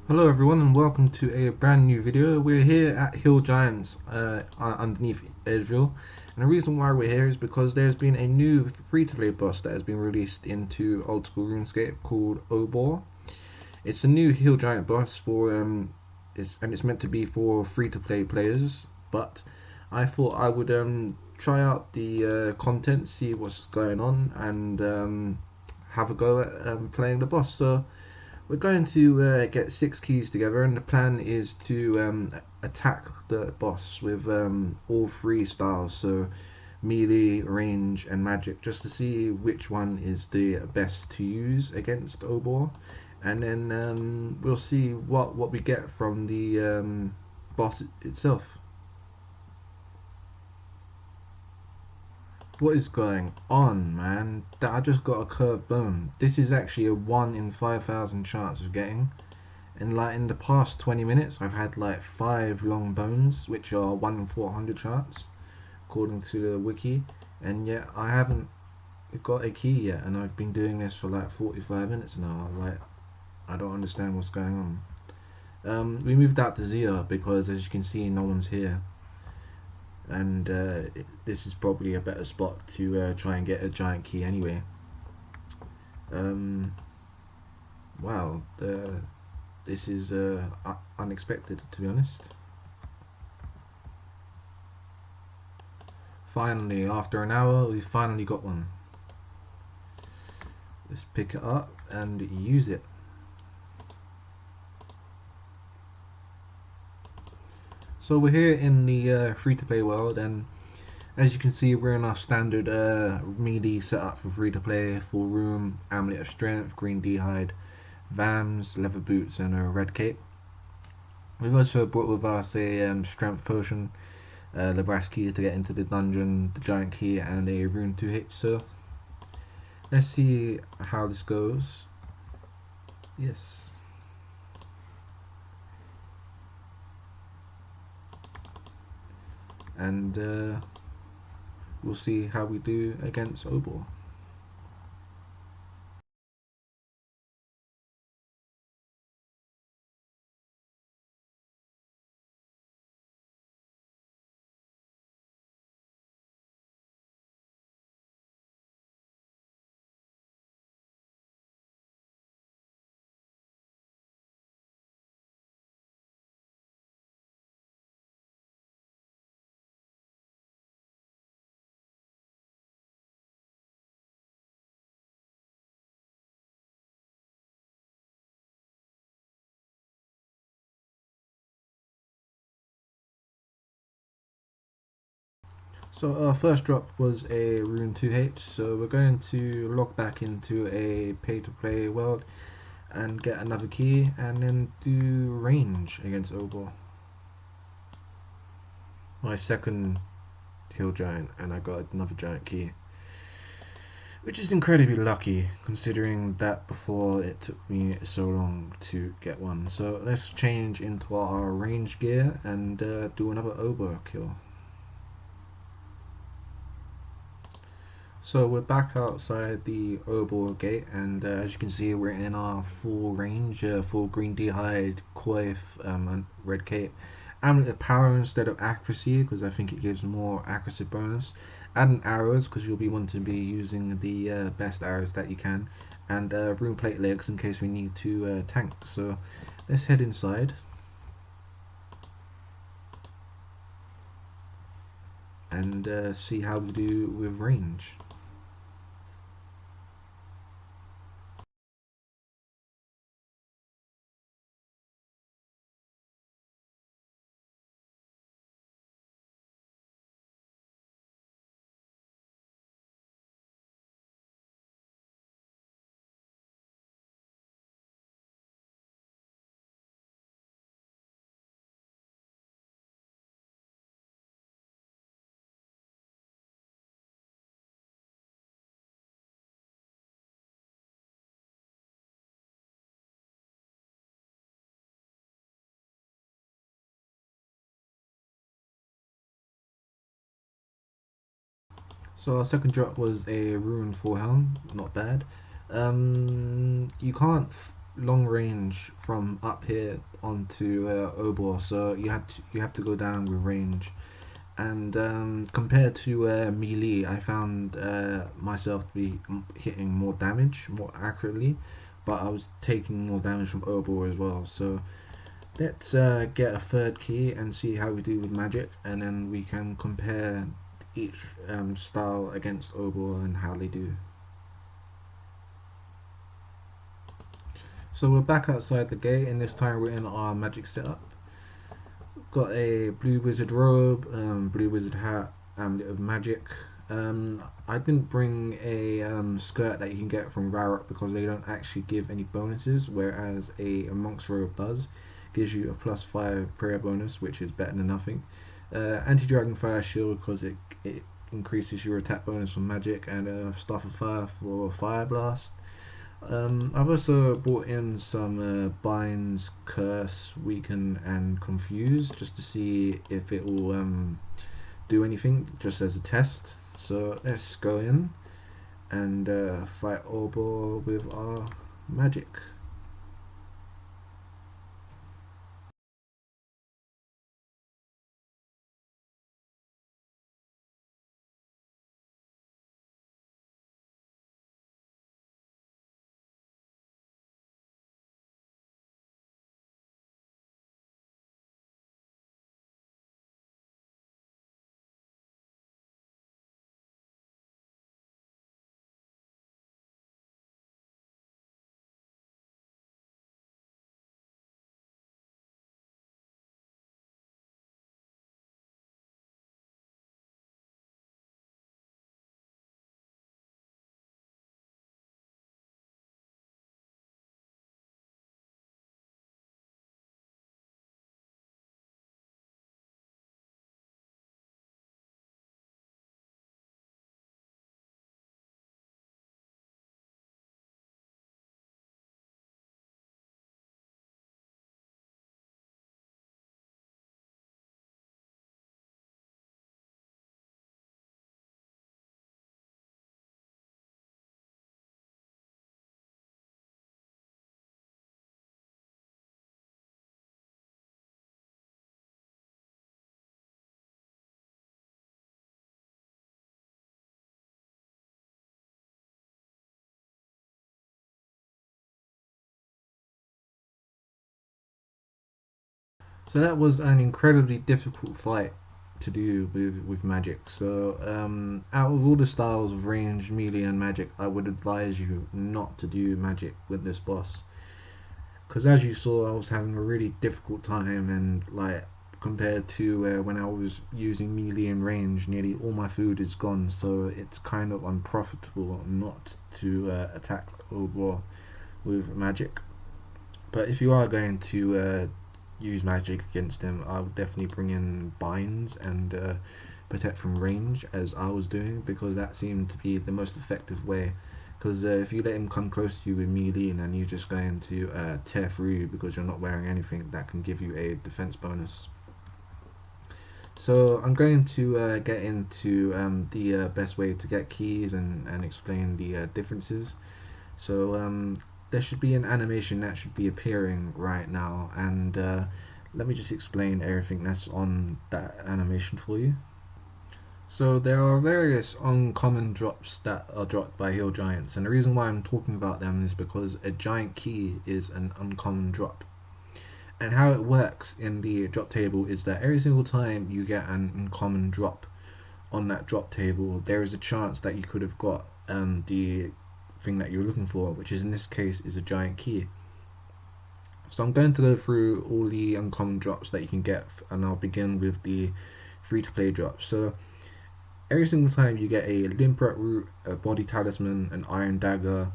Hello everyone and welcome to a brand new video. We're here at Hill Giants underneath Edgeville, and the reason why we're here is because there's been a new free-to-play boss that has been released into Oldschool Runescape called Obor. It's a new Hill Giant boss and it's meant to be for free-to-play players, but I thought I would try out the content, see what's going on, and have a go at playing the boss. So we're going to get 6 keys together, and the plan is to attack the boss with all three styles, so melee, range, and magic, just to see which one is the best to use against Obor, and then we'll see what we get from the boss itself. What is going on, man? I just got a curved bone. This is actually a 1 in 5,000 chance of getting. And like in the past 20 minutes, I've had like 5 long bones, which are 1 in 400 chance, according to the wiki. And yet I haven't got a key yet, and I've been doing this for like 45 minutes now. Like, I don't understand what's going on. We moved out to Zia because, as you can see, no one's here. And this is probably a better spot to try and get a giant key anyway. Wow, this is unexpected, to be honest. Finally, after an hour, we finally got one. Let's pick it up and use it. So we're here in the free-to-play world, and as you can see, we're in our standard melee setup for free-to-play: full room, amulet of strength, green d'hide, vams, leather boots, and a red cape. We've also brought with us a strength potion, the brass key to get into the dungeon, the giant key, and a rune 2H. So let's see how this goes. Yes. And we'll see how we do against Obor. So our first drop was a rune 2H, so we're going to log back into a pay-to-play world and get another key, and then do range against Obor. My second hill giant, and I got another giant key, which is incredibly lucky considering that before it took me so long to get one. So let's change into our range gear and do another Obor kill. So we're back outside the Obor gate, and as you can see, we're in our full range, full green d'hide, coif, and red cape. Amulet of power instead of accuracy, because I think it gives more accuracy bonus. Adding arrows, because you'll be wanting to be using the best arrows that you can. And rune plate legs in case we need to tank. So let's head inside and see how we do with range. So our second drop was a rune 4 helm, not bad. You can't long range from up here onto Obor, so you have to go down with range. And compared to melee, I found myself to be hitting more damage more accurately, but I was taking more damage from Obor as well. So let's get a third key and see how we do with magic, and then we can compare each style against Obor and how they do. So we're back outside the gate, and this time we're in our magic setup. Got a blue wizard robe, blue wizard hat, and of magic. I didn't bring a skirt that you can get from Varrock because they don't actually give any bonuses, whereas a monk's robe does. Gives you a +5 prayer bonus, which is better than nothing. Anti-dragon fire shield because it increases your attack bonus from magic, and a staff of fire for fire blast. I've also brought in some binds, curse, weaken, and confuse just to see if it will do anything, just as a test. So let's go in and fight Obor with our magic. So that was an incredibly difficult fight to do with magic. So out of all the styles of range, melee, and magic, I would advise you not to do magic with this boss. Because as you saw, I was having a really difficult time, and like compared to when I was using melee and range, nearly all my food is gone. So it's kind of unprofitable not to attack Obor with magic. But if you are going to use magic against him, I would definitely bring in binds and protect from range, as I was doing, because that seemed to be the most effective way. Because if you let him come close to you with melee, then you're just going to tear through you because you're not wearing anything that can give you a defense bonus. So I'm going to get into the best way to get keys and explain the differences. So there should be an animation that should be appearing right now, and let me just explain everything that's on that animation for you. So there are various uncommon drops that are dropped by hill giants, and the reason why I'm talking about them is because a giant key is an uncommon drop. And how it works in the drop table is that every single time you get an uncommon drop on that drop table, there is a chance that you could have got the thing that you're looking for, which is in this case is a giant key. So I'm going to go through all the uncommon drops that you can get, and I'll begin with the free to play drops. So every single time you get a Limpet Root, a Body Talisman, an Iron Dagger,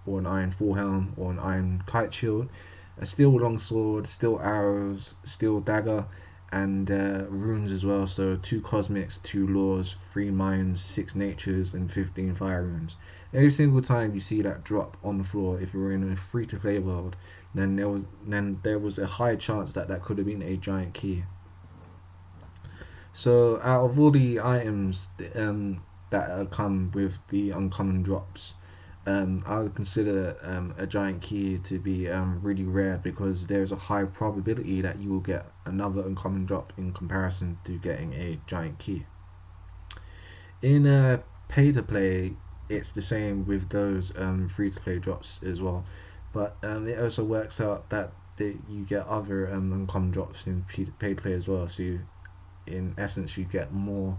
or an Iron Forehelm, or an Iron Kite Shield, a Steel Longsword, Steel Arrows, Steel Dagger, and runes as well. So 2 Cosmics, 2 Laws, 3 Minds, 6 Natures, and 15 Fire runes. Every single time you see that drop on the floor, if you were in a free to play world, then there was a high chance that that could have been a giant key. So out of all the items that come with the uncommon drops, I would consider a giant key to be really rare, because there's a high probability that you will get another uncommon drop in comparison to getting a giant key. In pay to play, it's the same with those free to play drops as well, but it also works out that you get other uncommon drops in pay to play as well. So in essence, you get more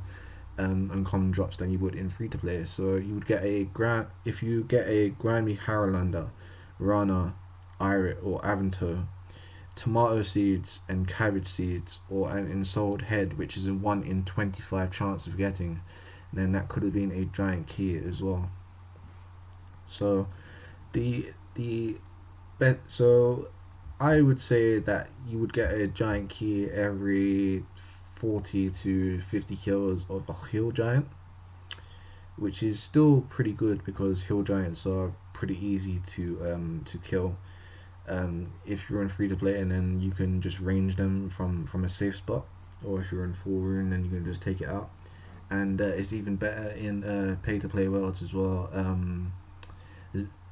uncommon drops than you would in free to play. So you would get if you get a grimy Haralander, Rana, Irit, or Avanto, tomato seeds and cabbage seeds, or an ensouled head, which is a 1 in 25 chance of getting, then that could have been a giant key as well. So so I would say that you would get a giant key every 40 to 50 kills of a hill giant, which is still pretty good because hill giants are pretty easy to kill if you're in free to play, and then you can just range them from a safe spot, or if you're in full rune, then you can just take it out. And it's even better in pay to play worlds as well.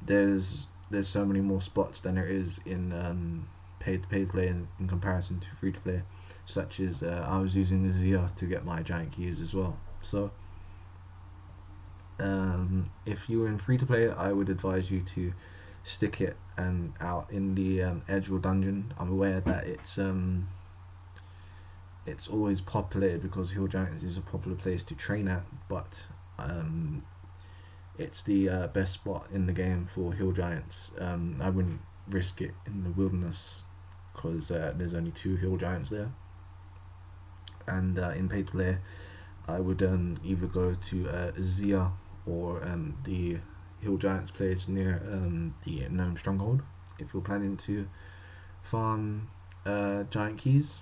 There's so many more spots than there is in pay to play in comparison to free to play, such as I was using Zia to get my giant keys as well. So if you're in free to play, I would advise you to stick it out in the Edgeville Dungeon. I'm aware that it's always populated because Hill Giants is a popular place to train at, but it's the best spot in the game for Hill Giants. I wouldn't risk it in the wilderness because there's only 2 Hill Giants there, and in pay to play I would either go to Zia or the Hill Giants place near the Gnome Stronghold if you're planning to farm giant keys.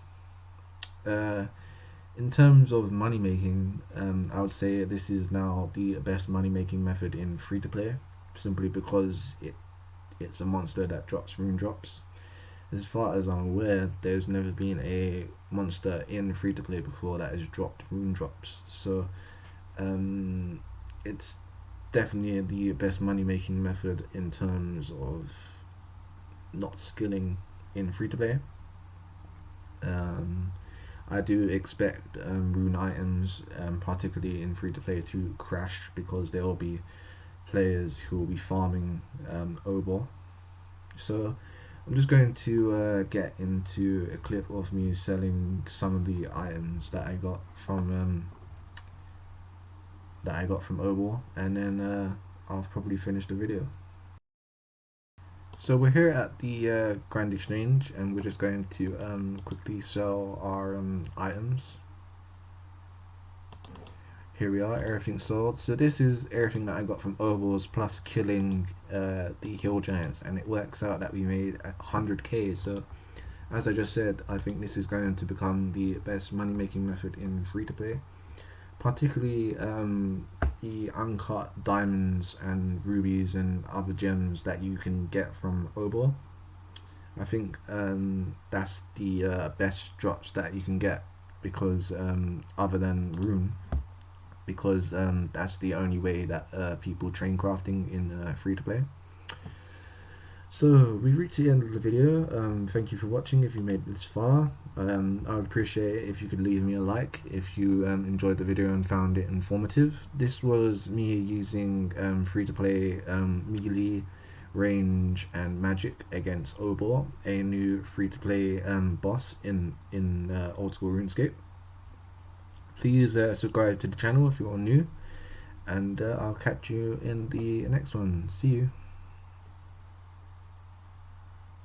In terms of money making, I would say this is now the best money making method in free to play, simply because it's a monster that drops rune drops. As far as I'm aware, there's never been a monster in free to play before that has dropped rune drops. So it's definitely the best money making method in terms of not skilling in free to play. I do expect rune items, particularly in free to play, to crash because there will be players who will be farming Obor. So I'm just going to get into a clip of me selling some of the items that I got from Obor, and then I'll probably finish the video. So we're here at the Grand Exchange, and we're just going to quickly sell our items. Here we are, everything sold. So this is everything that I got from Obor's plus killing the hill giants, and it works out that we made 100k. So as I just said, I think this is going to become the best money making method in free to play, particularly the uncut diamonds and rubies and other gems that you can get from Obor. I think that's the best drops that you can get, because other than rune, because that's the only way that people train crafting in free to play. So we've reached the end of the video. Thank you for watching if you made it this far. I would appreciate it if you could leave me a like if you enjoyed the video and found it informative. This was me using free to play melee, range and magic against Obor, a new free to play boss in Oldschool Runescape. Please subscribe to the channel if you're new, and I'll catch you in the next one. See you.